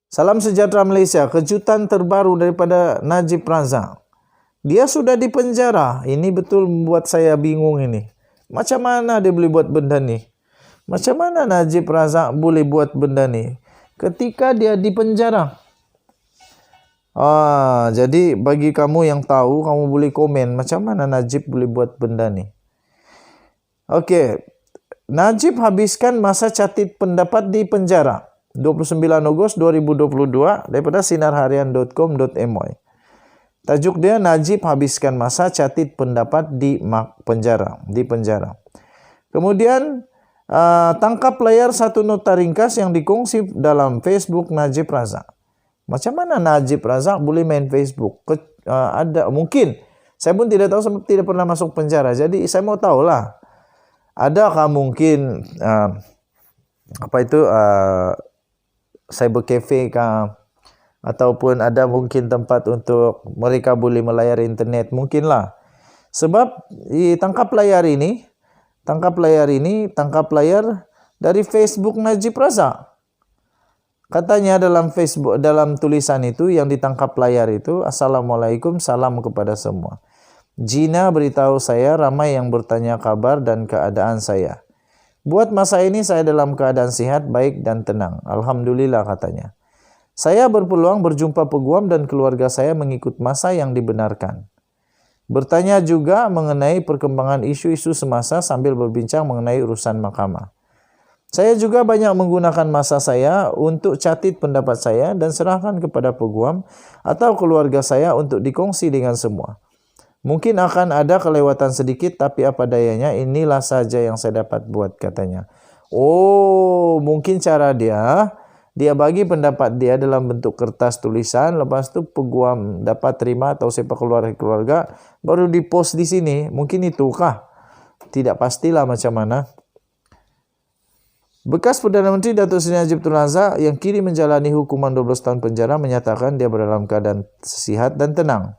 Salam sejahtera Malaysia, kejutan terbaru daripada Najib Razak. Dia sudah dipenjara. Ini betul membuat saya bingung ini. Macam mana dia boleh buat benda ni? Macam mana Najib Razak boleh buat benda ni ketika dia dipenjara? Jadi bagi kamu yang tahu, kamu boleh komen macam mana Najib boleh buat benda ni. Okey, Najib habiskan masa catat pendapat di penjara 29 Ogos 2022 daripada sinarharian.com.my. Tajuk dia, Najib habiskan masa catat pendapat di penjara. Kemudian tangkap layar satu nota ringkas yang dikongsi dalam Facebook Najib Razak. Macam mana Najib Razak boleh main Facebook? Ada mungkin, saya pun tidak tahu sebab tidak pernah masuk penjara. Jadi saya mau tahulah, adakah mungkin cyber cafe kah? Ataupun ada mungkin tempat untuk mereka boleh melayar internet, mungkinlah. Sebab tangkap layar dari Facebook Najib Razak. Katanya dalam tulisan itu yang ditangkap layar itu, Assalamualaikum, salam kepada semua. Gina beritahu saya ramai yang bertanya kabar dan keadaan saya. Buat masa ini saya dalam keadaan sihat, baik dan tenang. Alhamdulillah, katanya. Saya berpeluang berjumpa peguam dan keluarga saya mengikut masa yang dibenarkan. Bertanya juga mengenai perkembangan isu-isu semasa sambil berbincang mengenai urusan mahkamah. Saya juga banyak menggunakan masa saya untuk catat pendapat saya dan serahkan kepada peguam atau keluarga saya untuk dikongsi dengan semua. Mungkin akan ada kelewatan sedikit, tapi apa dayanya, inilah saja yang saya dapat buat, katanya. Oh, mungkin cara dia bagi pendapat dia dalam bentuk kertas tulisan, lepas tu peguam dapat terima atau siapa keluarga baru dipost di sini. Mungkin itukah? Tidak pastilah macam mana. Bekas Perdana Menteri Datuk Seri Najib Tun Razak yang kini menjalani hukuman 12 tahun penjara menyatakan dia dalam keadaan sihat dan tenang.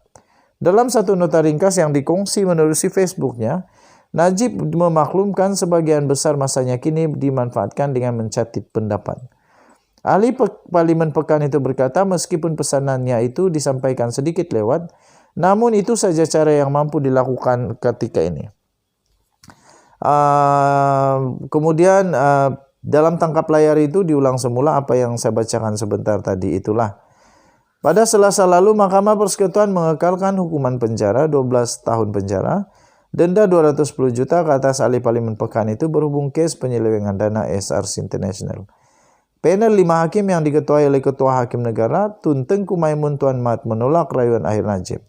Dalam satu nota ringkas yang dikongsi menerusi Facebooknya, Najib memaklumkan sebagian besar masanya kini dimanfaatkan dengan mencatat pendapat. Ahli Parlimen Pekan itu berkata meskipun pesanannya itu disampaikan sedikit lewat, namun itu saja cara yang mampu dilakukan ketika ini. Kemudian dalam tangkap layar itu diulang semula apa yang saya bacakan sebentar tadi itulah. Pada Selasa lalu, Mahkamah Persekutuan mengekalkan hukuman penjara 12 tahun penjara, denda 210 juta ke atas ahli Parlimen Pekan itu berhubung kes penyelewengan dana SRC International. Panel 5 hakim yang diketuai oleh Ketua Hakim Negara Tun Tengku Maimun Tuan Mat menolak rayuan akhir Najib.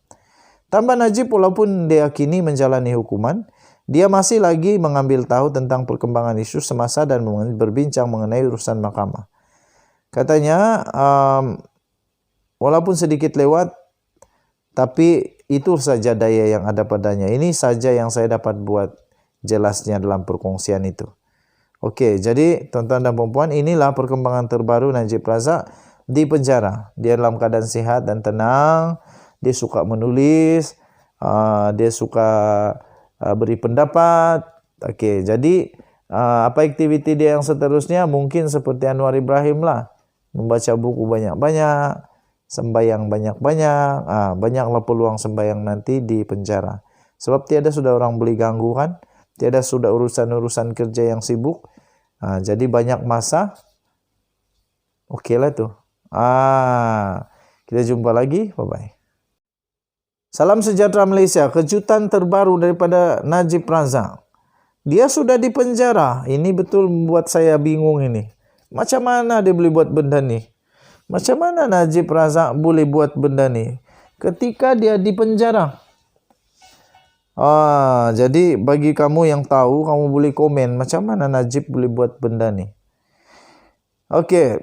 Tambah Najib, walaupun dia kini menjalani hukuman, dia masih lagi mengambil tahu tentang perkembangan isu semasa dan berbincang mengenai urusan mahkamah. Katanya, walaupun sedikit lewat, tapi itu saja daya yang ada padanya. Ini saja yang saya dapat buat jelasnya dalam perkongsian itu. Okey, jadi tuan-tuan dan puan-puan, inilah perkembangan terbaru Najib Razak di penjara. Dia dalam keadaan sihat dan tenang, dia suka menulis, dia suka beri pendapat. Okey, jadi apa aktiviti dia yang seterusnya? Mungkin seperti Anwar Ibrahim lah, membaca buku banyak-banyak, sembahyang banyak-banyak, banyaklah peluang sembahyang nanti di penjara. Sebab tiada sudah orang boleh ganggu kan? Tiada sudah urusan-urusan kerja yang sibuk. Jadi banyak masa. Okeylah tu. Kita jumpa lagi. Bye-bye. Salam sejahtera Malaysia. Kejutan terbaru daripada Najib Razak. Dia sudah dipenjara. Ini betul membuat saya bingung ini. Macam mana dia boleh buat benda ni? Macam mana Najib Razak boleh buat benda ni ketika dia dipenjara? Jadi bagi kamu yang tahu, kamu boleh komen macam mana Najib boleh buat benda ni. Okey,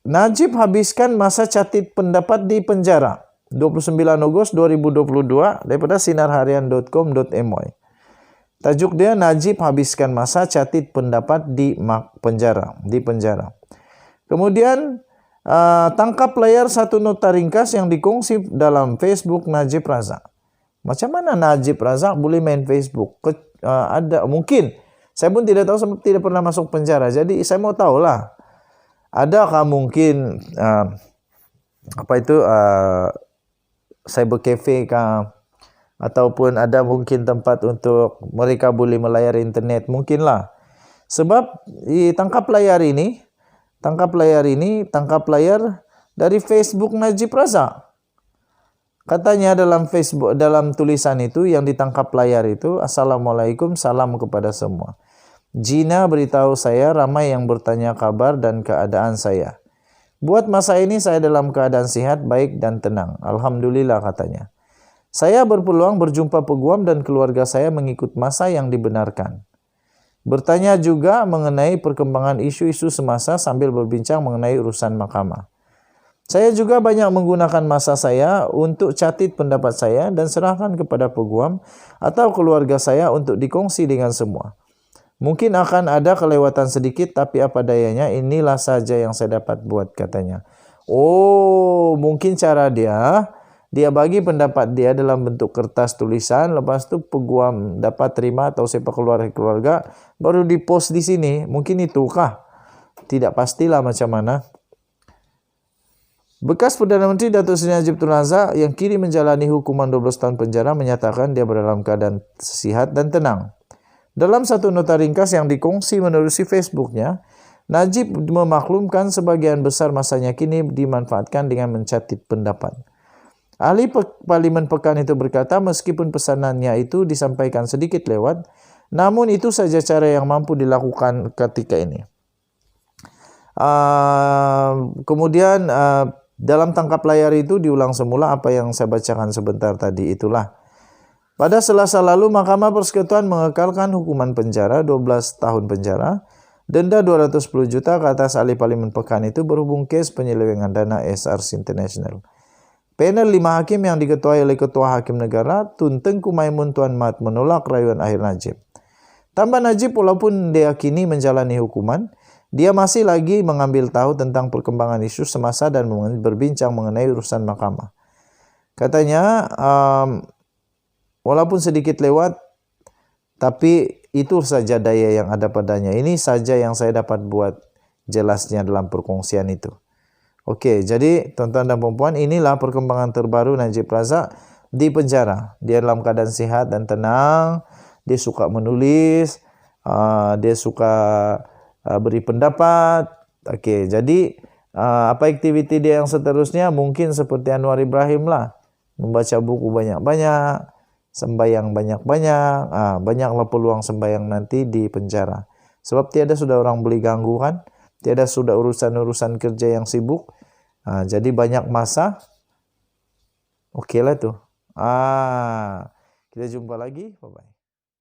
Najib habiskan masa catat pendapat di penjara 29 Ogos 2022 daripada sinarharian.com.my. Tajuk dia, Najib habiskan masa catat pendapat di penjara. Kemudian tangkap layar satu nota ringkas yang dikongsi dalam Facebook Najib Razak. Macam mana Najib Razak boleh main Facebook? Ada mungkin, saya pun tidak tahu sebab tidak pernah masuk penjara. Jadi saya mau tahulah, Adakah mungkin cyber cafe kah? Ataupun ada mungkin tempat untuk mereka boleh melayari internet? Mungkinlah. Sebab tangkap layar dari Facebook Najib Razak. Katanya dalam Facebook, dalam tulisan itu yang ditangkap layar itu, Assalamualaikum, salam kepada semua. Gina beritahu saya ramai yang bertanya kabar dan keadaan saya. Buat masa ini saya dalam keadaan sehat, baik dan tenang. Alhamdulillah, katanya. Saya berpeluang berjumpa peguam dan keluarga saya mengikut masa yang dibenarkan. Bertanya juga mengenai perkembangan isu-isu semasa sambil berbincang mengenai urusan mahkamah. Saya juga banyak menggunakan masa saya untuk catat pendapat saya dan serahkan kepada peguam atau keluarga saya untuk dikongsi dengan semua. Mungkin akan ada kelewatan sedikit, tapi apa dayanya, inilah saja yang saya dapat buat, katanya. Oh, mungkin cara dia bagi pendapat dia dalam bentuk kertas tulisan, lepas tu peguam dapat terima atau siapa keluarga baru dipost di sini. Mungkin itu kah? Tidak pastilah macam mana. Bekas Perdana Menteri Datuk Seri Najib Tun Razak yang kini menjalani hukuman 12 tahun penjara menyatakan dia dalam keadaan sehat dan tenang. Dalam satu nota ringkas yang dikongsi menerusi Facebooknya, Najib memaklumkan sebagian besar masanya kini dimanfaatkan dengan mencatat pendapat. Ahli Parlimen Pekan itu berkata meskipun pesanannya itu disampaikan sedikit lewat, namun itu saja cara yang mampu dilakukan ketika ini. Kemudian dalam tangkap layar itu diulang semula apa yang saya bacakan sebentar tadi itulah. Pada Selasa lalu, Mahkamah Persekutuan mengekalkan hukuman penjara 12 tahun penjara, denda 210 juta ke atas ahli Parlimen Pekan itu berhubung kes penyelewengan dana SRC International. Panel 5 hakim yang diketuai oleh Ketua Hakim Negara Tun Tengku Maimun Tuan Mat menolak rayuan akhir Najib. Tambah Najib, walaupun dia kini menjalani hukuman, dia masih lagi mengambil tahu tentang perkembangan isu semasa dan berbincang mengenai urusan mahkamah. Katanya, walaupun sedikit lewat, tapi itu saja daya yang ada padanya. Ini saja yang saya dapat buat jelasnya dalam perkongsian itu. Oke, jadi tuan-tuan dan puan-puan, inilah perkembangan terbaru Najib Razak di penjara. Dia dalam keadaan sehat dan tenang, dia suka menulis, dia suka beri pendapat. Oke, jadi apa aktiviti dia yang seterusnya? Mungkin seperti Anwar Ibrahim lah, membaca buku banyak-banyak, sembahyang banyak-banyak, banyaklah peluang sembahyang nanti di penjara. Sebab tiada sudah orang boleh ganggu kan, tiada sudah urusan-urusan kerja yang sibuk, jadi banyak masa. Oke lah tuh. Kita jumpa lagi, bye-bye.